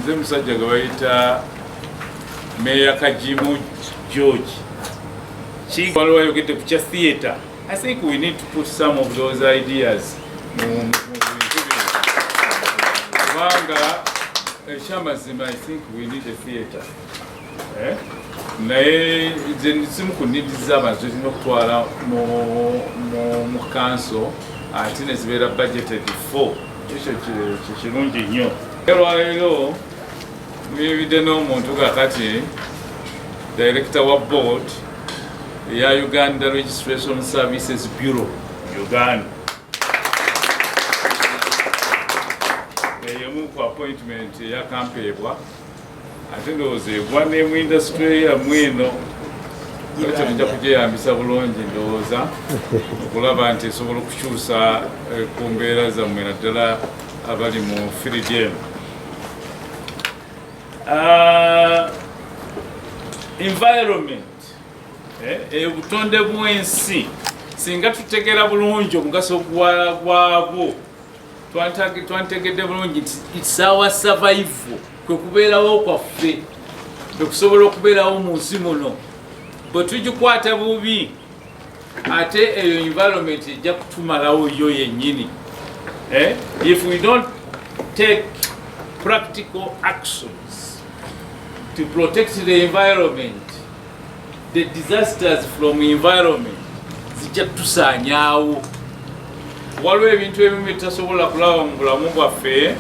nze musajja gwe bayita Mayor Kajimu George. Waliwo ayogedde ku kya theatre. I think we need to put some of those ideas mu bintu bino. Kubanga ekyamazima, I think we need a theatre. Naye nze simu kunnidiza abantu zirina okutwala mu council ate ne zibeera budgeted for. Ekyo kirungi nnyo. Olwaleero mwebidde n'omuntu kakati director wa board ya Uganda Registration Services Bureau Uganda. Eyemu ku appointment ya kampeebwa ate ndowooza egwa ne mu industry yammwe eno ekyo tujja kugyeyambisa bulungi ndowooza okulaba nti esobola okukyusa ku mbeera zammwe naddala abali mu field emu. Environment, obutonde bw'ensi singa tutegeera bulungi omugaso gwabwo twantegedde bulungi nti it's our survival, kwe kubeerawo kwaffe, kwe kusobola okubeerawo mu nsi muno. Bwe tugikwata bubi ate eyo environment ejja kutumalawo yo yennyini. If we don't take practical actions to protect the environment, the disasters from environment zijja tusaanyaawo. Waliwo ebintu ebimu bitasobola kulaba mu bulamu bwaffe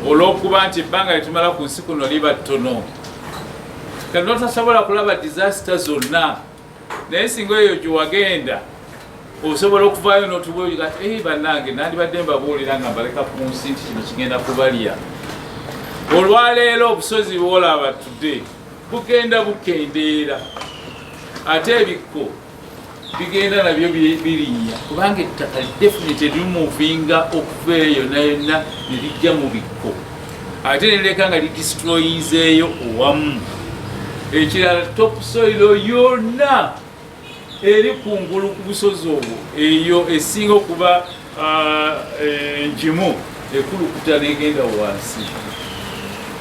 olw'okuba nti ebbanga litumala ku nsi kuno liba ttono. Kati notasobola kulaba disaster zonna, naye singa eyo gye wagenda osobola okuvaayo n'otubuulira kati bannange nandibadde mbabuulira nga mbaleka ku nsi nti kino kigenda kubalya. Olwaleero obusozi bwolaba tudde bugenda bukendeera ate ebikko bigenda nabyo birinnya kubanga ettaka definitely limuvinga okuva eyo nayonna ne lijja mu bikko ate neleka nga lidistroyizeeyo owamu. Ekirala topsoilo yonna eri kungulu ku busozi obwo eyo esinga okuba njimu ekulukuta negenda wansi.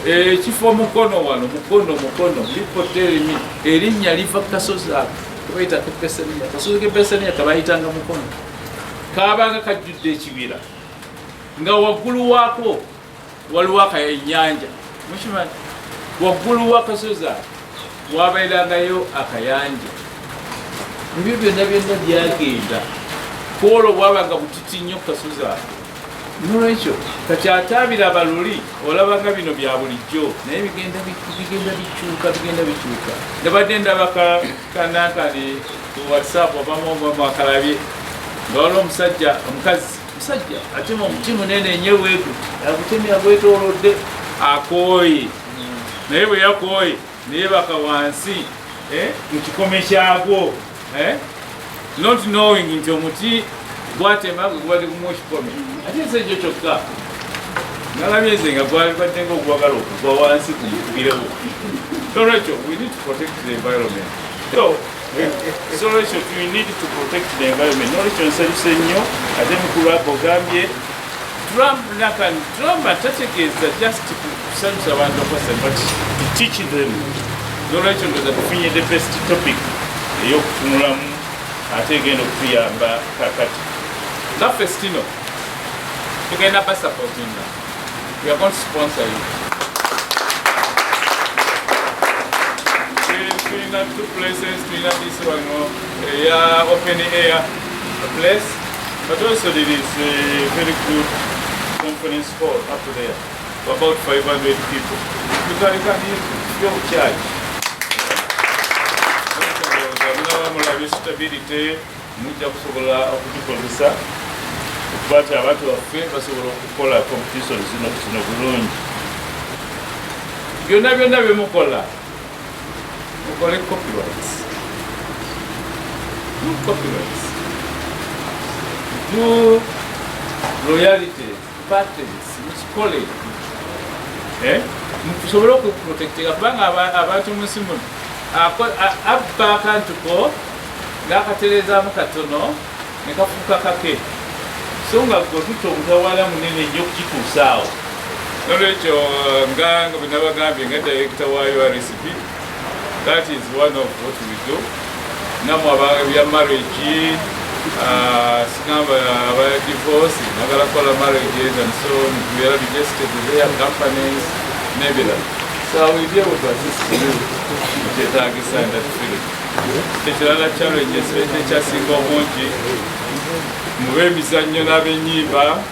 Ekifo mukono wano mukono lipoterimi erinnya liva kasozi ako kabayita kepesaniya. Kasozi kepesaniya kabayitanga mukono kabanga kajjudde ekibira nga waggulu waako waliwo akayanja. Mukimanyi waggulu wa kasozi ako wabeerangayo akayanja. Ebyo byonna byagenda kwolwo bwabanga butiti nnyo kasozi ako. Nolwekyo kati ataabira abaluli olabanga bino bya bulijjo naye bigenda bikyuka. Nabadde ndaba kanankani ku WhatsApp abamu mwakalabye nga waliwo omusajja atema omuti munene nnyo bweguti agutemya gwetoolodde akooye, naye bwe yakooye neyebaka wansi mu kikome kyagwo, not knowing nti omuti gwatema gwali gumu ekikome ate nsi ekyo kyokka nalabye nze nga gwalibadde nga ogwagala okugwa wansi kumukubirewo. Nolwekyo we need to protect the environment. So lwekyo we need to protect the environment. Nolwekyo nsanyuse nnyo ate mukulu wako ogambye Trump tategeeza just kusanyusa abantu akwasa but to teach them. Nolwekyo ndoza tufunye the best topic ey'okutunulamu ate egenda okutuyamba kakati. That festino, you can have a supporting now. We are going to sponsor you. We have two places, we have this one, open air place, but also there is a very good conference hall up there, about 500 people. You can use your charge. Stability, mujja kusobola okutukozesa okukwata abantu baffe basobola okukola competition zino bulungi. Byonna byemukola mukole copyrights, do royalties, patents, mukikole mukusobola okuprotectinga kubanga abantu mu nsi muno abba akantu ko ng'akatereezaamu katono ne kafuuka kake so nga gwe tutta omutawala munene nnyo okukituusaawo nolwekyo nga bwenabagambye nga director wa URSP, that is one of what we do. Namwe abya marriage, sigamba aba divorce, nagala kola marriages and so on, we are registered with their companies, nebula. So we deal with assist you mukyetaagisa nga tufire. Ekirala challenges ekyasinga obungi mu b'emizannyo n'ab'ennyimba,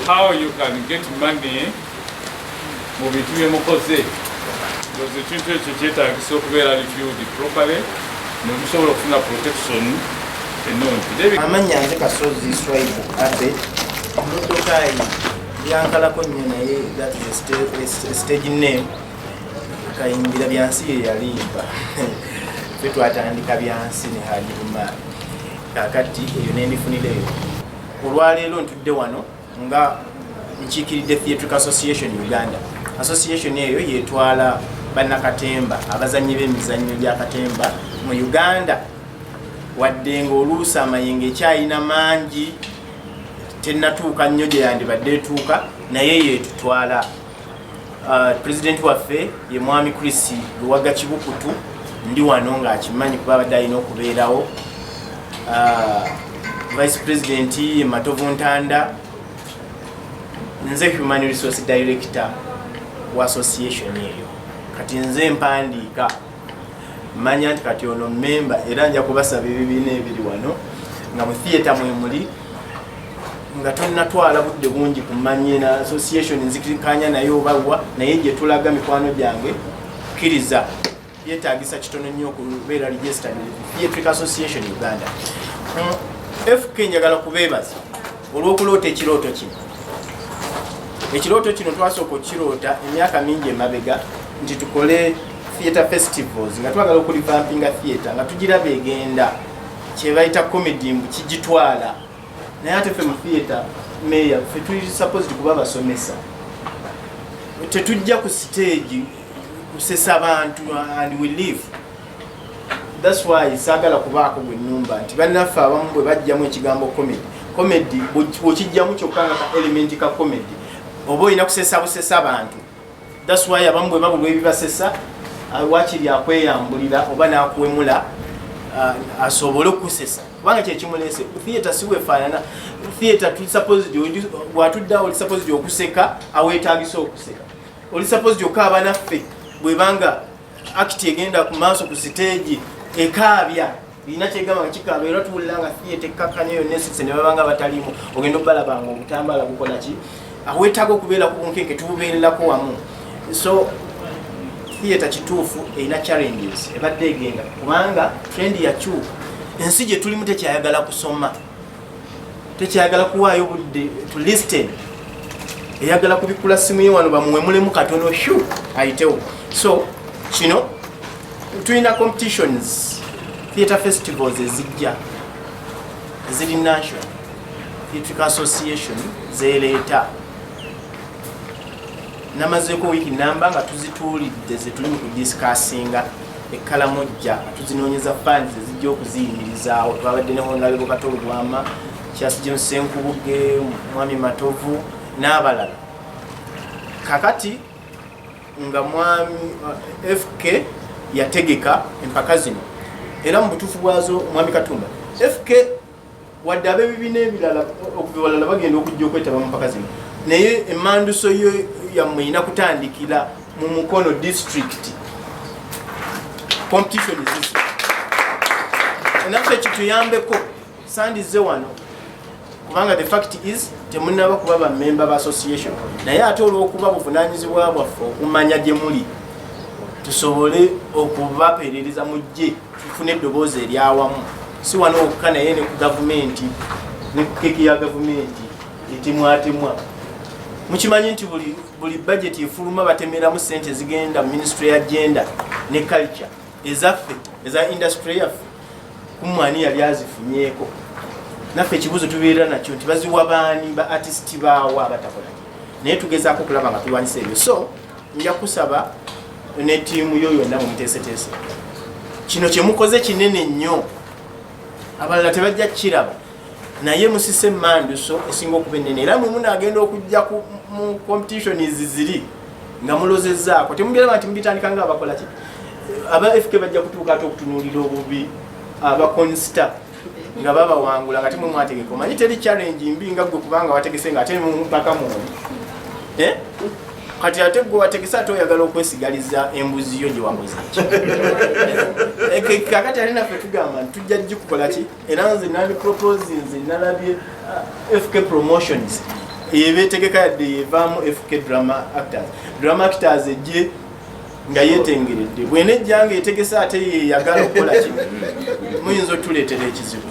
how you can get money mu bintu bye mukoze. Because ekintu ekyo kyetaagisa okubeera reviewed properly nokusobola okufuna protection ennungi. Amanya nze Kasozi Swaibu ate emmotoka yankalako nnyo naye that is a stage name. Kayimbira byansi ye yalimba ffe twatandika byansi ne Hajiruma kakati eyo nenifunireyo. Olwaleero ntudde wano nga nkiikiridde Theatrical Association Uganda. Association eyo yetwala bannakatemba abazannyi b'emizannyo gya katemba mu Uganda, wadde ng'oluusi amayinga ekyayina mangi tennatuuka nnyo gye yandibadde etuuka, naye yetutwala. President waffe ye Mwami Chris Luwaga Kibukutu, ndi wano ng'akimanyi kuba abadde alina okubeerawo. Vice President ye Matovu Ntanda, nze Human Resource Director wa association eyo. Kati nze mpandiika, manya nti kati ono member era nja kubasaba ebibiina ebiri wano nga mu theatre mwe muli, nga tonnatwala budde bungi kumanye na association nzikirikanya naye obawa naye gye tulaga mikwano gyange kkiriza yeetaagisa kitono nnyo okubeera registered Theatrical Association Uganda. FK njagala kubeebaza olw'okuloota ekirooto kino. Ekirooto kino twasooka okukiroota emyaka mingi emabega nti tukole theatre festivals nga twagala okulivampinga theatre nga tugiraba egenda kye bayita comedy mbu kigitwala. Naye ate ffe mu theatre meya ffe tuli supposed kuba basomesa, tetujja ku stage kusesa abantu and we live. That's why saagala kubaako gwe nnumba nti bannaffe abamu bwe bajjamu ekigambo comedy bw'okijjamu kyokka nga ka element ka comedy oba olina kusesa busesa abantu. That's why abamu bwe babulwa ebibasesa wakiri akweyambulira oba n'akuwemula asobole okusesa kubanga kyekimulese. Theatre si wefaanana. Theatre tuli supposed bw'atuddawo oli supposed okuseka aweetaagisa okuseka, oli supposed okaaba naffe bwebanga act egenda ku maaso ku stage ekaabya ina kyegamba nga kikaaba era tuwulira nga theatre kakkanya yonna esise ne babanga batalimu ogenda obalabanga obutambala bukola ki aweetaaga okubeera ku bunkenke tububeererako wamu. So theatre kituufu erina challenges ebadde egenda kubanga trend yakyuka. Ensi gye tulimu tekyayagala kusoma, tekyayagala kuwaayo budde to listen, eyagala kubikula simu ye wano bamuwemulemu katono shu ayitewo. So kino tulina competitions, theatre festivals ezijja eziri national Theatrical Association zeeleeta. Namazeeko wiiki namba nga tuzituulidde ze tuli mu kudiscussinga ekkalamojja tuzinoonyeza funds ezijja okuziyimirizaawo. Twabadde ne Honorable Katolo Bwama, Kyasi James Senkubuge, Mwami Matovu n'abalala. Kakati nga Mwami FK yategeka empaka zino era mu butuufu bwazo Mwami Katumba FK wadde ab'ebibiina ebirala okubiwalala bagenda okujja okwetaba mu mpaka zino, naye emmanduso yo yammwe erina kutandikira mu Mukono district competition ezisi. Naffe kituyambeko sandize wano kubanga the fact is temunaba kuba bammemba ba association, naye ate olw'okuba buvunaanyizibwa bwaffe okumanya gye muli tusobole okubapeerereza mujje tufune eddoboozi eryawamu. Si wano okka naye ne ku gavumenti ne ku keki ya gavumenti etemwatemwa. Mukimanyi nti buli budget efuluma batemeramu ssente zigenda mu Ministry ya Gender ne Culture ezaffe eza industry yaffe kumwani yali azifunyeeko. Naffe ekibuzo tubeera nakyo nti baziwa baani ba artist baawa abatakola, naye tugezaako okulaba nga tulwanyisa ebyo. So nja kusaba ne ttiimu yo yonna mumuteeseteese kino kye mukoze kinene nnyo, abalala tebajja kukiraba. naye musise manduso esinga okuba ennene era mwe munaagenda okujja mu competition ziri nga mulozezzaako temugenda nti mugitandika nga abakola ki aba FK bajja kutuuka ate okutunuulira obubi abakonsta nga babawangula nga temwe mwategeka omanyi teri challenge mbi nga gwe kubanga wategese nga ate mpaka muli kati ate gwe wategese ate oyagala okwesigaliza embuzi yo gye wakoze kakati ali naffe tugamba nti tujja gikukola ki era nze nali propose nze nalabye FK promotions ebeetegeka yadde evaamu FK drama actors ejje nga yetengeredde bwene ejjanga etegese ate yeyagala okukola ki muyinza otuleetera ekizibu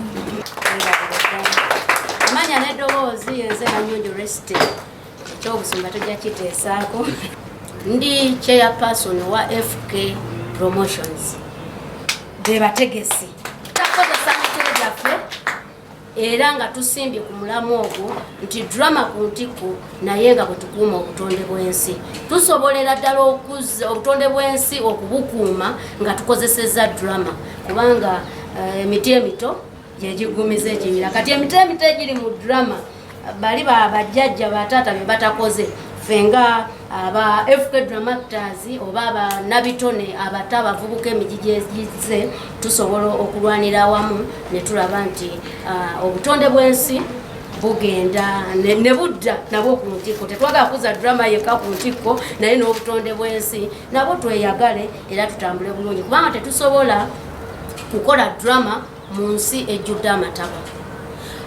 amanya n'eddoboozi yenze nanyonjo resite ekyobusumba tojja kiteesaako ndi chairperson wa FK promotions be bategesi takozesa mitwe gyaffe era nga tusimbye ku mulamu ogwo nti drama ku ntiko naye nga bwe tukuuma obutonde bw'ensi tusobolera ddala obutonde bw'ensi okubukuuma nga tukozesezza drama kubanga emiti emito gyegigumiza ekibira kati emiti emito egiri mu drama bali bajjajja bataata bye batakoze fenga aba FK drama actors oba abanabitone abata abavubuka emijiji ezizze tusobola okulwanira awamu ne tulaba nti obutonde bw'ensi bugenda ne budda nabwo ku ntiko tetwagala kuza drama yeka ku ntiko naye n'obutonde bw'ensi nabwo tweyagale era tutambule bulungi kubanga tetusobola kukola drama mu nsi ejjudde amataba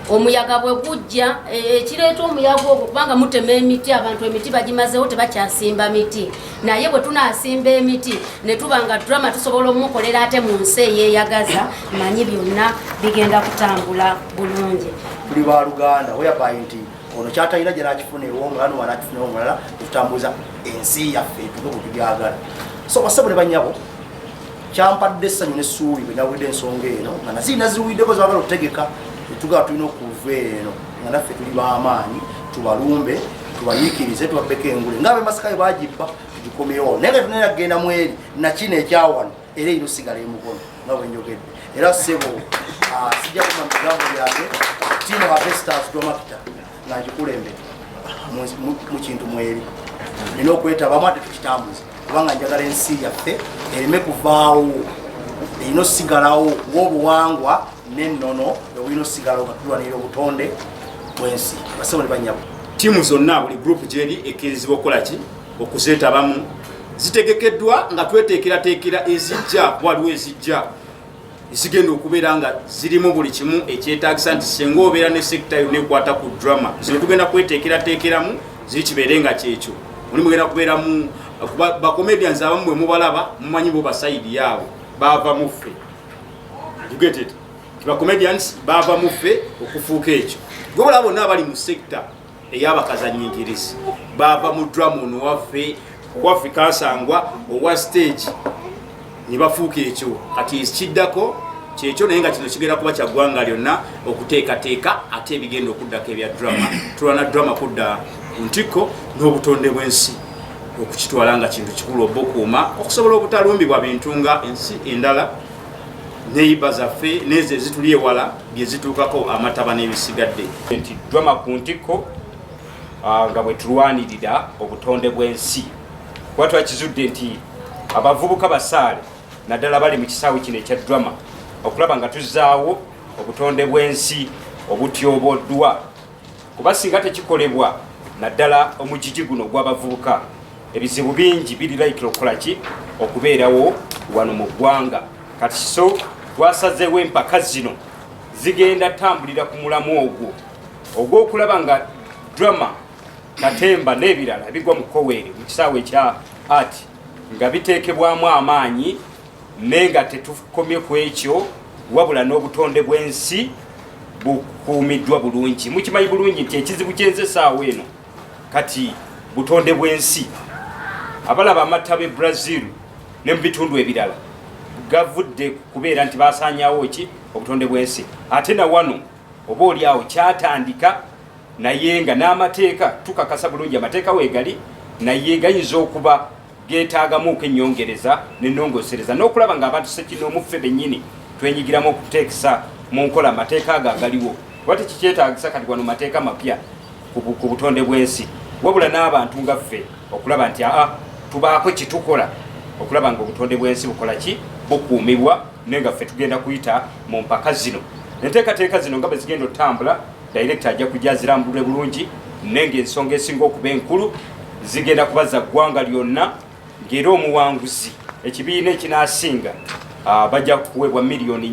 omuyaga bwe gujja ekireeta omuyaga ogwo kubanga mutema emiti abantu emiti bagimazeewo tebakyasimba miti naye bwe tunaasimba emiti ne tubanga drama tusobola omukolera ate mu nsi eyeeyagaza manyi byonna bigenda kutambula bulungi tuli ba Luganda whereby nti ono kyatayina gye nakifuna ew'omulala wala akifuna omulala tutambuza ensi yaffe tuge bwetugyagala so basebo ne banyabo kyampadde essanyu n'essuubi bwe nawulidde ensonga eno nga naziina ziwuliddeko zabagala okutegeka tugaa tulina okuva eno nga naffe tuli b'amaanyi tubalumbe tubayiikirize tubabbeko engule ngaabe masikayo bagibba tugikomyewo naye nga tunera kugenda mu eri nakino ekyawano era erina osigala emukono nga bwe njogedde era ssebo sijja kuma mu bigambo byange tino avestars domakita nga nkikulembere mu kintu mweri nina okwetabamu ate tukitambuze kubanga njagala ensi yaffe ereme kuvaawo erina osigalawo ng'obuwangwa n'ennono ebulina osigala nga tulwanirira obutonde bw'ensi basebo ne banyabo tiimu zonna buli gurupu gyeri ekkirizibwa okukola ki okuzeetabamu zitegekeddwa nga tweteekerateekera ezijja waliwo ezijja zigenda okubeera nga zirimu buli kimu ekyetaagisa nti singa obeera ne sekita yonna ekwata ku drama zino tugenda kweteekerateekeramu ziri kibeere nga kyekyo muli mugenda kubeeramu bacomedians abamu bwe mubalaba mumanyi bo basayidi yaabwe baava muffe ugeted bacomedians baava muffe okufuuka ekyo gwe balaba bonna abali mu sekita ey'abakazanyiikirizi baava mu drama ono waffe owafrika nsangwa owa stage ne bafuuka ekyo kati kiddako kyekyo naye nga kino kigenda kuba kyaggwanga lyonna okuteekateeka ate ebigenda okuddako ebya drama tulwana drama kudda ku ntiko n'obutonde bw'ensi okukitwala nga kintu kikulu obukuuma okusobola obutalumbibwa bintu nga ensi endala neyiba zaffe nezo ezituli ewala bye zituukako amataba n'ebisigadde nti drama ku ntiko nga bwe tulwanirira obutonde bw'ensi kuba twakizudde nti abavubuka basaale naddala bali mu kisaawe kino ekya drama okulaba nga tuzzaawo obutonde bw'ensi obutyoboddwa kuba singa tekikolebwa naddala omugigi guno gw'abavubuka ebizibu bingi birirayikira okukola ki okubeerawo wano mu ggwanga kati so twasazeewo empaka zino zigenda tambulira ku mulamu ogwo ogw'okulaba nga drama katemba n'ebirala bigwa mu koweere mu kisaawe ekya art nga biteekebwamu amaanyi naye nga tetukomye ku ekyo wabula n'obutonde bw'ensi bukuumiddwa bulungi mukimanyi bulungi nti ekizibu kyenze essaawa eno kati butonde bw'ensi abalaba amata b'e Brazil ne mu bitundu ebirala gavudde kubeera nti basaanyaawo ki obutonde bw'ensi ate na wano oba oli awo kyatandika naye nga n'amateeka tukakasa bulungi amateeka weegali naye gayinza okuba geetaagamuuko ennyongereza n'ennongosereza n'okulaba ng'abantu sekinoomu ffe bennyini twenyigiramu okuteekesa mu nkola amateeka ago agaliwo wati kikyetaagisa kati wano mateeka mapya ku butonde bw'ensi wabula n'abantu nga ffe okulaba nti tubaako kitukola okulaba nga obutonde bw'ensi bukola ki bukuumibwa naye nga ffe tugenda kuyita mu mpaka zino enteekateeka zino nga bwe zigenda otambula director ajja kujja zirambulwe bulungi naye ng'ensonga esinga okuba enkulu zigenda kubaza ggwanga lyonna ng'era omuwanguzi ekibiina ekinaasinga bajja kuweebwa miliyoni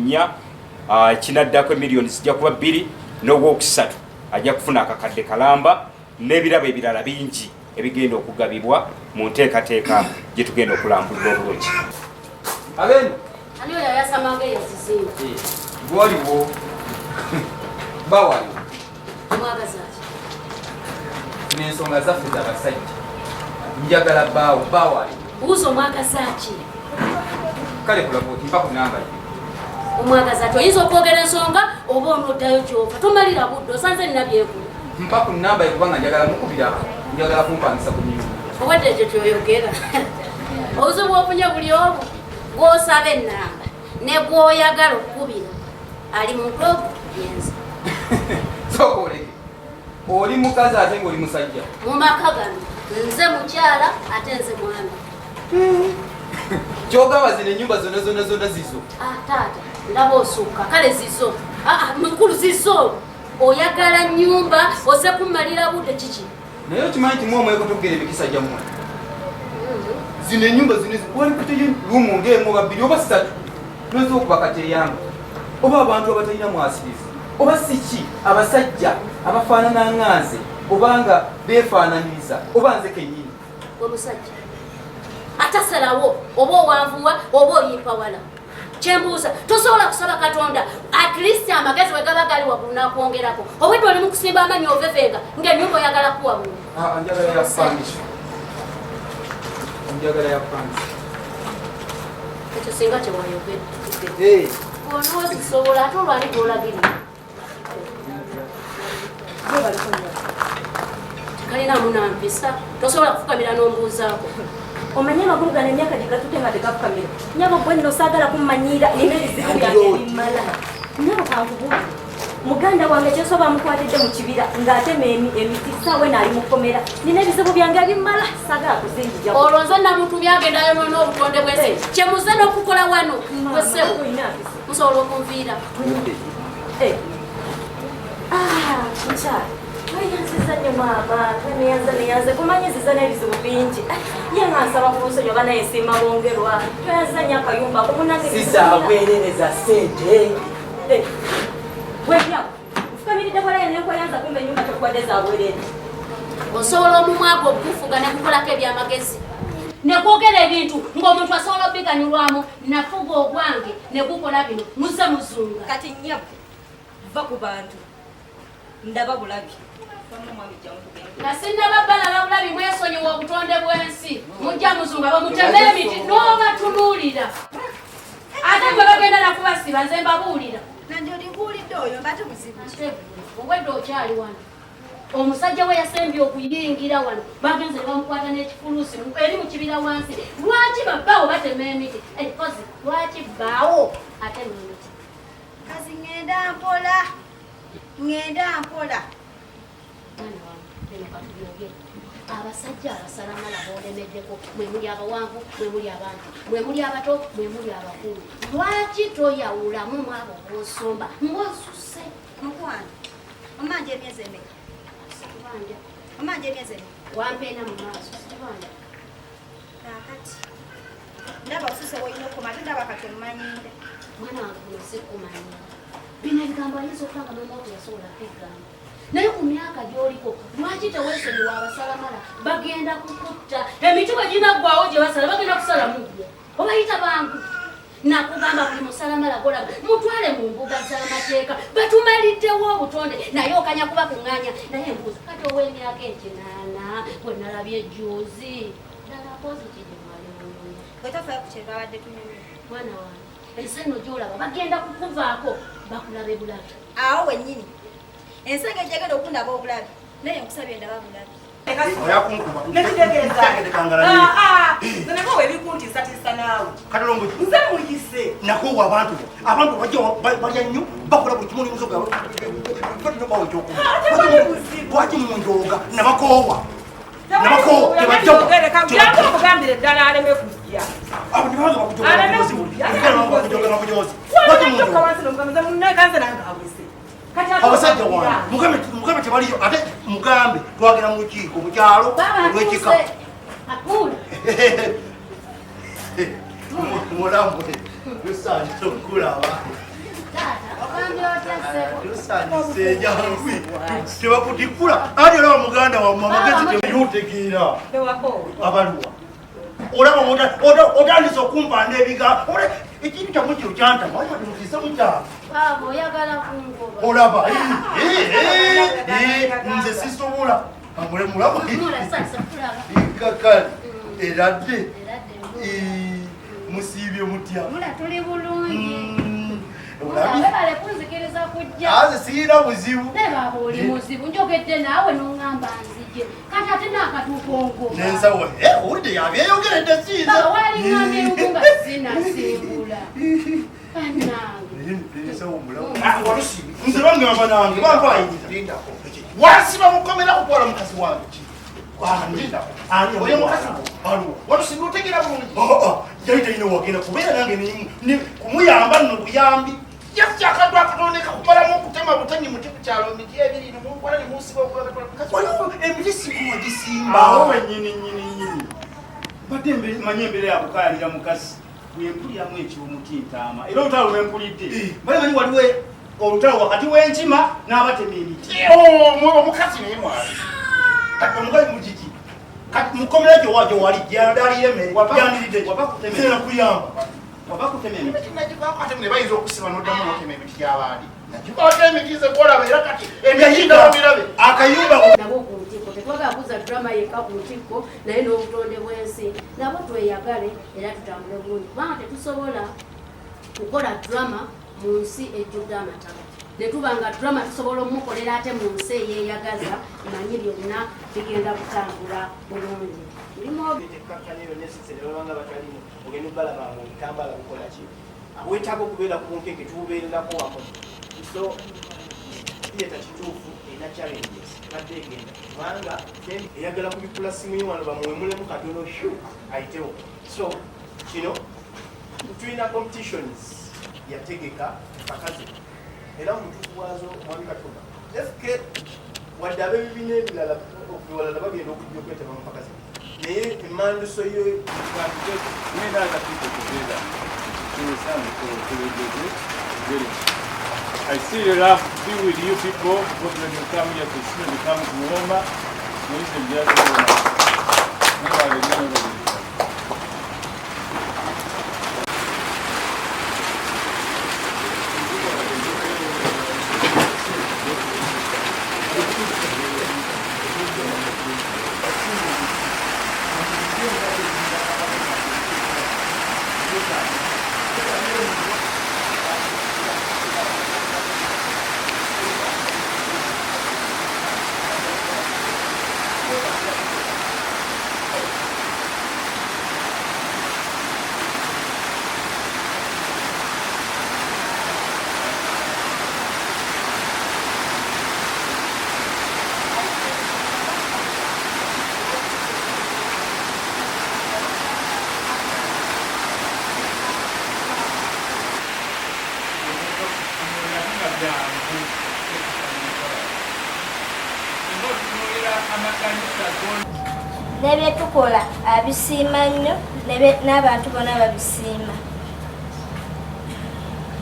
4 ekinaddako emiliyoni zijja kuba 2 n'ogwokusatu ajja kufuna akakadde kalamba n'ebirabo ebirala bingi ebigenda okugabibwa mu nteekateeka gye tugenda okulambulira obulungi. Abenu Aliyo yayasamanga ezizino. Gwaliwo bawali Mwagazaaki. n'ensonga zaffe z'abasajja njagala bawali Buuzo mwagazaaki. kale kulaba oti mpa ku namba ye Omwagazaaki oyinza okwogera ensonga oba onoddayo gy'ova tomalira budde osanze nina byekulu. mpa ku namba ye kubanga njagala mukubira njagala kumpangisa ku nyumba Obadde ekyo kyoyogera. Obuzibu bw'ofunye buli omu gw'osaba ennamba ne gw'oyagala okukubira ali mu nkovu yenza. sooka oleke oli mukazi ate ng'oli musajja Mu maka gano nze mukyala ate nze mwami. kyogamba zino ennyumba zonna zizo Taata ndaba osukka kale zizo mukulu zizo oyagala nnyumba oze kumalira budde kiki naye okimanyi nti mwomweko togera emikisa gyammwe zino ennyumba walikuteye lumu ng'emu oba 2 oba 3 noza okuba kateyanga oba abantu abatalina mwasirizi oba siki abasajja abafaanana nganze obanga beefaananiriza oba nze kennyini omusajja atasalawo oba owanvuwa oba oyimpawala kyembuuza tosobola kusaba Katonda at least amagezi we gaba gali waggulu n'akwongerako obwedde oli mu kusimba amanyi ovevega ng'ennyumba oyagala kuwabulu. njagala yapangisha njagala yapangisha ekyo singa tewayogedde onoozisobola ate olwali gwolagirira tekalinamu nampisa tosobola kufukamira n'ombuuzaako. Omanye amakulu gano emyaka gye gatute nga tegafukamira nyabo gwe nno saagala kummanyira nina ebizibu byange ebimmala nyabo kankubuuza muganda wange kyosoba amukwatidde mu kibira ng'atema emiti saawe naali mukomera nina ebizibu byange ebimmala saagala kuzinjija olwo nze namuntu byagendayo n'obutonde bw'ensi kyemuze n'okukola wano bwesebo musobola okunviira mukyala weyanziza nnyo maama neyanze kumanyiziza n'ebizibu bingi ye nga nsaba ku lusonyi oba naye nsiima bongerwa toyanziza nnyo akayumba sizabwerereza sente webyawo nfukamiridde bwalaye nenkweyanza kumba ennyumba tekuwadde zabwerere osobola omumwago okufuga nekukolako ebyamagezi nekwogera ebintu ng'omuntu asobola obiganyulwamu nafuga ogwange negukola bino muze muzunga kati nyabu va ku bantu ndaba bulabi nga sinnababbala babulabi mwesonyiwa obutonde bw'ensi mujja muzunga bamuteme emiti n'obatunuulira ate gwe bagenda nakubasiba nze mbabuulira obwedde okyali wano omusajja we yasembye okuyingira wano bagenze ne bamukwata n'ekifuluusi eri mu kibira wansi lwaki babbaawo batema emiti kozi lwaki bbaawo ate n'emiti kazi ngenda mpola abasajja abasalamala boolemeddeko mwemuli abawanvu mwemuli abantu mwemuli abato mwemuli abakulu lwaki toyawulamu mwabo bosomba ng'osuse mukwano omanje emyezi emeka wampeena mu maaso sibanja kakati ndaba osuse woyina okoma ate ndaba kati omumanyinde mwana wange kuno sikumanyira bino ebigambo ayinza okutanga nomauti yasobola kwigamba naye ku myaka gy'oliko lwaki teweesonyiwa abasalamala bagenda kukutta emiti bwe ginaggwawo gye basala bagenda kusala muggwo obayita bangu nakugamba buli musalamala golaba mutwale mu mbuga z'amateeka batumaliddewo obutonde naye okanya kuba kuŋŋaanya naye mbuuza kati ow'emyaka enkinaana bwe nalabye ejjuuzi ddala poozi kiri mwalimu wetofaayo ku kyebabadde tunyumye mwana wange ensi eno gy'olaba bagenda kukuvaako bakulabe bulabe awo wennyini ensenge egyagenda okundaba obulabi naye nkusabye ndaba bulabi oyakunkuba nekitegeeza zeneko webikuntisa tisana Katalombo nze muyise nakuwa abantu balya nnyo bakola buli kimu n'emizo gaabwe batinobawo ekyokuba lwaki munjooga nabakoowa okugambira eddala aleme kujja munekanze nange awese abasajja wange mugambe tebaliyo ate mugambe twagenda mu lukiiko mu kyalo olw'ekika mulambwe lusanisa okulaba tebakutikula ati olaba muganda wamwe amagezi temutegeera abaluwa olaba otandisa okumpanda ebigambo ekintu kyamu kino kyantama mukise mukyalo olaba nze sisobola amule mulaba kakale eradde musiibye mutya aze sirina buzibu nensawa owulidde yabyeyogeredde nze bangamba nange banvayinza wansiba mukomera kukwala mukazi wange yaitaine wagenda kubeera nange kumuyamba nno buyambi yakyakadw akatondeka kumalamu okutema butanyi muti kukyalo miti ebiri nemunkola nemunsiba emiti sikuwa gisimbawo wenyininyininyini badde manye embeera yakukayalira mukasi wempuliramu ekyomuti ntaama era olutalo lwempulidde balimanyi waliwo olutalo wakati w'enkima n'abatema emiti omukazi naye mwali omukazi mugiki kati mukomera gyo wajo wali gyandaliyeme yandiridde kuyamba wabakutema emiti nagivako ate ne bayinza okusiba noddamu notema emiti gy'abaali nagivako emiti ze gwolaba era kati emiyinda mirabe akayumba nabo ku ntikko tetwagala kuza drama yekka ku ntikko naye n'obutonde bw'ensi nabo tweyagale era tutambule bulungi kubanga tetusobola kukola drama mu nsi ejjudde amataba netuba nga drama tusobola omukolera ate mu nsi eyeeyagaza manyi byonna bigenda kutambula bulungi wetaaga okubeera ku nkeke tububeererako wamo so theatre kituufu erina challenges badde egenda kubanga eyagala kubikula simu ye wano bamuwemulemu katono shu ayitewo so kino tulina competitions yategeka bakazi era omutuufu wazo mwami katonda fk wadde ab'ebibiina ebirala okuwalala bagenda okujja okwetaba mu pakazi naye emmanduso yo I still love to be with you people because when you come here to see, you come to Roma, you just nebye tukola abisiima nnyo n'abantu bonna babisiima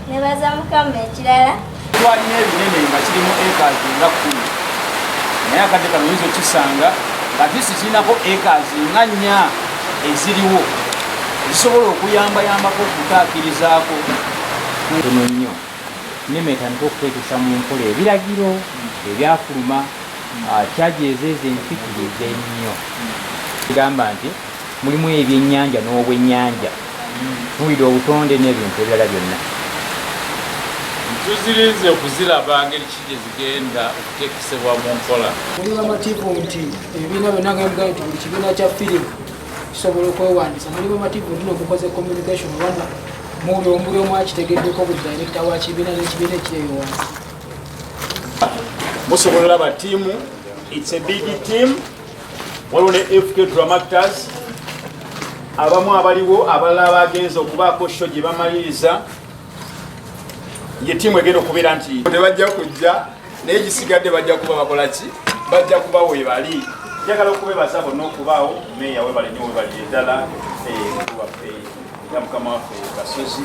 nebaza mukama ekirala twalina ebinene nga kirimu ekazi nga 10 naye akadde kano oyinza okisanga nga disi kirinako ekazi nga 4 eziriwo ezisobola okuyambayambako okutaakirizaako tono nnyo nneme etandika okukwekesa mu nkola ebiragiro ebyafuluma kyaji ezeeze enfikirize ennyo egamba nti mulimu ebyennyanja n'obwennyanja muwulira obutonde n'ebintu ebirala byonna tuzirize okuziraba ngeri ki gye zigenda okuteekesebwa mu nkola mulimu amatiipu nti ebibiina byonna nti buli kibiina kya firimu kisobola okwewandiisa mulimu mativu ndino mukoze communication wana muli omu akitegeddeko buli director wa kibiina n'ekibiina ekyeyowansi musobola olaba tiimu its a big team waliwo ne FK Dramactors abamu abaliwo abalala bagenza okubaako sho gye bamaliriza ye tiimu egenda okubeera nti tebajja kujja naye gisigadde bajja kuba bakolaki bajja kuba webali njagala okubebaza bonna okubaawo meeya webale nyo webalire ddala waffe ya mukama waffe Kasozi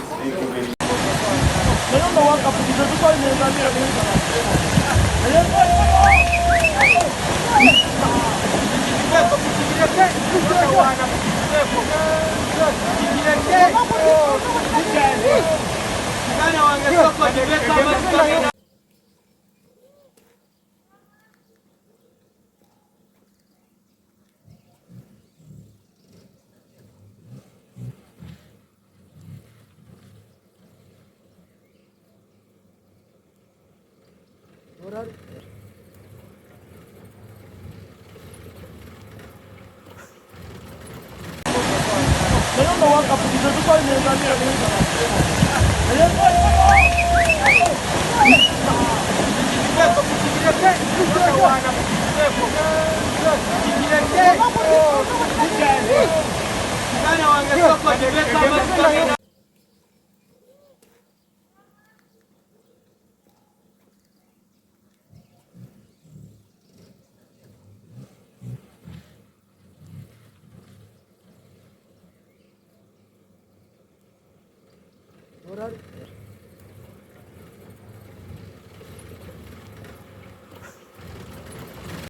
Alright.